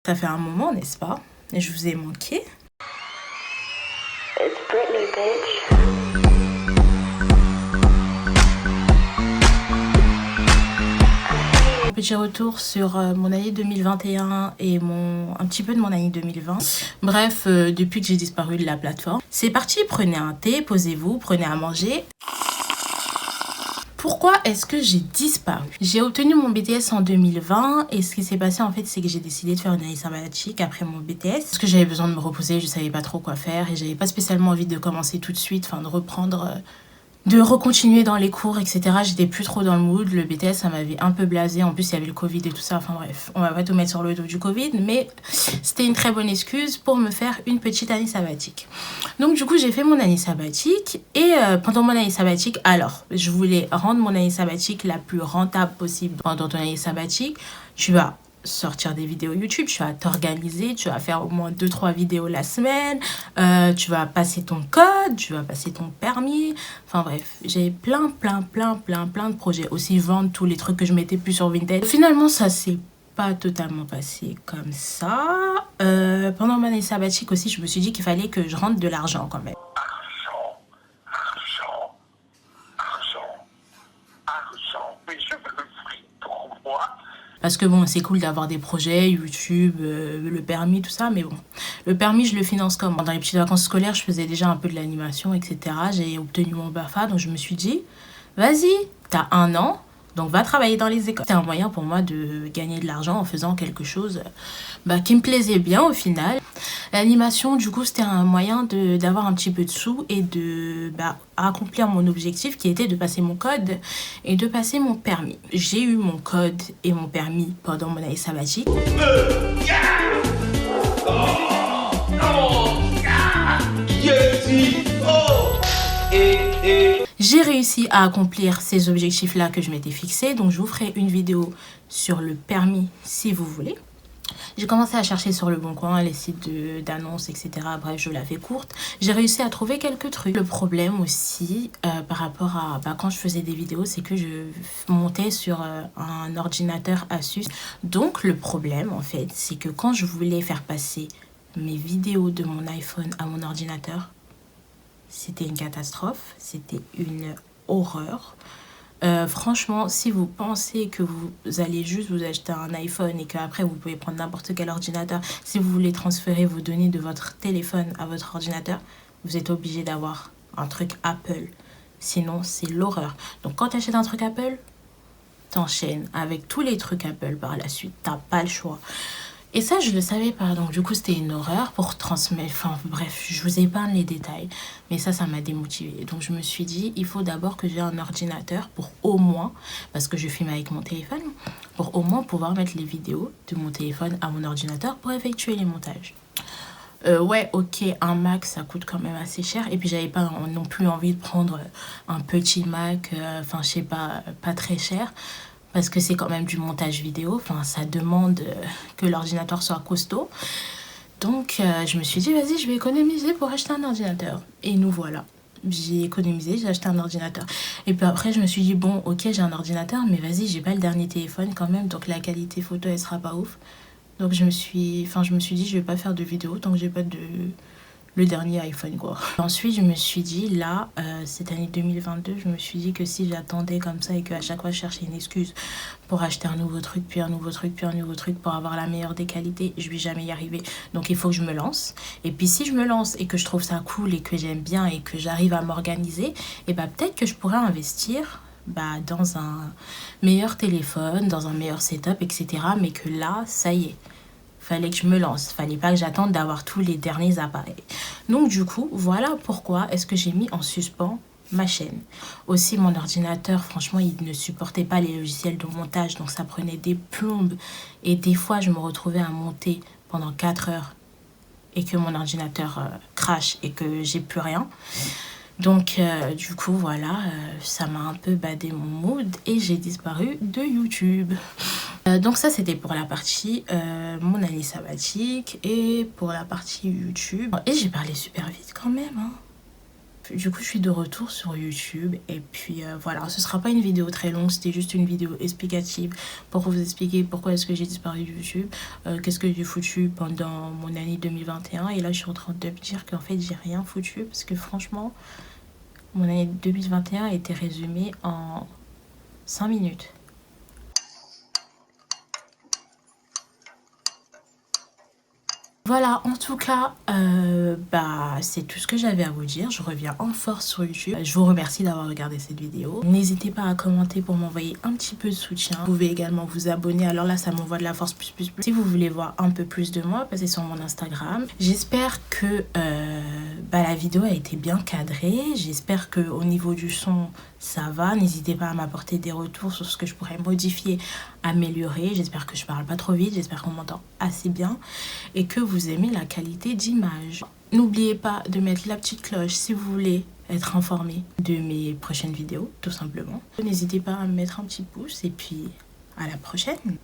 Ça fait un moment, n'est-ce pas? Et je vous ai manqué. It's Britney, bitch. Petit retour sur mon année 2021 et un petit peu de mon année 2020. Bref, depuis que j'ai disparu de la plateforme. C'est parti, prenez un thé, posez-vous, prenez à manger. Pourquoi est-ce que j'ai disparu? J'ai obtenu mon BTS en 2020 et ce qui s'est passé en fait c'est que j'ai décidé de faire une année sabbatique après mon BTS parce que j'avais besoin de me reposer, je savais pas trop quoi faire et j'avais pas spécialement envie de commencer tout de suite, enfin de reprendre... de recontinuer dans les cours, etc. J'étais plus trop dans le mood. Le BTS, ça m'avait un peu blasé. En plus, il y avait le Covid et tout ça. Enfin bref, on va pas tout mettre sur le dos du Covid. Mais c'était une très bonne excuse pour me faire une petite année sabbatique. Donc du coup, j'ai fait mon année sabbatique. Et pendant mon année sabbatique, alors, je voulais rendre mon année sabbatique la plus rentable possible. Pendant ton année sabbatique, tu vas sortir des vidéos YouTube, tu vas t'organiser, tu vas faire au moins 2-3 vidéos la semaine, tu vas passer ton code, tu vas passer ton permis, enfin bref, j'ai plein de projets, aussi vendre tous les trucs que je mettais plus sur Vinted. Finalement, ça s'est pas totalement passé comme ça. Pendant mon année sabbatique aussi, je me suis dit qu'il fallait que je rentre de l'argent quand même. Mais je veux le fric pour moi. Parce que bon, c'est cool d'avoir des projets, YouTube, le permis, tout ça, mais bon. Le permis, je le finance comment? Dans les petites vacances scolaires, je faisais déjà un peu de l'animation, etc. J'ai obtenu mon BAFA, donc je me suis dit, vas-y, t'as 1 an, donc va travailler dans les écoles. C'était un moyen pour moi de gagner de l'argent en faisant quelque chose qui me plaisait bien au final. L'animation, du coup, c'était un moyen d'avoir un petit peu de sous et de accomplir mon objectif qui était de passer mon code et de passer mon permis. J'ai eu mon code et mon permis pendant mon année sabbatique. J'ai réussi à accomplir ces objectifs-là que je m'étais fixés, donc je vous ferai une vidéo sur le permis si vous voulez. J'ai commencé à chercher sur le bon coin, les sites d'annonces, etc. Bref, je la fais courte. J'ai réussi à trouver quelques trucs. Le problème aussi, par rapport à quand je faisais des vidéos, c'est que je montais sur un ordinateur Asus. Donc, le problème, en fait, c'est que quand je voulais faire passer mes vidéos de mon iPhone à mon ordinateur, c'était une catastrophe, c'était une horreur. Franchement, si vous pensez que vous allez juste vous acheter un iPhone et qu'après vous pouvez prendre n'importe quel ordinateur, si vous voulez transférer vos données de votre téléphone à votre ordinateur, vous êtes obligé d'avoir un truc Apple. Sinon, c'est l'horreur. Donc quand tu achètes un truc Apple, t'enchaînes avec tous les trucs Apple par la suite. T'as pas le choix. Et ça, je le savais pas. Donc, du coup, c'était une horreur pour transmettre. Enfin, bref, je vous épargne les détails. Mais ça m'a démotivée. Donc, je me suis dit, il faut d'abord que j'ai un ordinateur pour au moins, parce que je filme avec mon téléphone, pour au moins pouvoir mettre les vidéos de mon téléphone à mon ordinateur pour effectuer les montages. Ouais, ok, un Mac, ça coûte quand même assez cher. Et puis, j'avais pas non plus envie de prendre un petit Mac, enfin, je sais pas très cher. Parce que c'est quand même du montage vidéo, enfin ça demande que l'ordinateur soit costaud. Donc je me suis dit, vas-y, je vais économiser pour acheter un ordinateur. Et nous voilà, j'ai économisé, j'ai acheté un ordinateur. Et puis après, je me suis dit, bon, ok, j'ai un ordinateur, mais vas-y, j'ai pas le dernier téléphone quand même, donc la qualité photo, elle sera pas ouf. Donc je me suis dit, je vais pas faire de vidéo tant que j'ai pas le dernier iPhone, quoi. Ensuite, je me suis dit, là, cette année 2022, je me suis dit que si j'attendais comme ça et qu'à chaque fois je cherchais une excuse pour acheter un nouveau truc, puis un nouveau truc, puis un nouveau truc pour avoir la meilleure des qualités, je vais jamais y arriver. Donc il faut que je me lance. Et puis si je me lance et que je trouve ça cool et que j'aime bien et que j'arrive à m'organiser, et peut-être que je pourrais investir dans un meilleur téléphone, dans un meilleur setup, etc. Mais que là, ça y est. Fallait que je me lance, fallait pas que j'attende d'avoir tous les derniers appareils. Donc du coup, voilà pourquoi est-ce que j'ai mis en suspens ma chaîne. Aussi, mon ordinateur, franchement, il ne supportait pas les logiciels de montage, donc ça prenait des plombes. Et des fois, je me retrouvais à monter pendant 4 heures et que mon ordinateur crache et que j'ai plus rien. Donc du coup voilà, ça m'a un peu badé mon mood et j'ai disparu de YouTube. Donc ça c'était pour la partie mon année sabbatique et pour la partie YouTube. Et j'ai parlé super vite quand même, hein. Du coup, je suis de retour sur YouTube et puis voilà, ce sera pas une vidéo très longue, c'était juste une vidéo explicative pour vous expliquer pourquoi est-ce que j'ai disparu de YouTube, qu'est-ce que j'ai foutu pendant mon année 2021 et là je suis en train de me dire qu'en fait j'ai rien foutu parce que franchement, mon année 2021 a été résumée en 5 minutes. Voilà, en tout cas, c'est tout ce que j'avais à vous dire. Je reviens en force sur YouTube. Je vous remercie d'avoir regardé cette vidéo. N'hésitez pas à commenter pour m'envoyer un petit peu de soutien. Vous pouvez également vous abonner. Alors là, ça m'envoie de la force plus. Si vous voulez voir un peu plus de moi, passez sur mon Instagram. J'espère que la vidéo a été bien cadrée. J'espère qu'au niveau du son, ça va. N'hésitez pas à m'apporter des retours sur ce que je pourrais modifier, améliorer. J'espère que je parle pas trop vite. J'espère qu'on m'entend assez bien et que vous aimez la qualité d'image. N'oubliez pas de mettre la petite cloche si vous voulez être informé de mes prochaines vidéos, tout simplement. N'hésitez pas à me mettre un petit pouce et puis à la prochaine.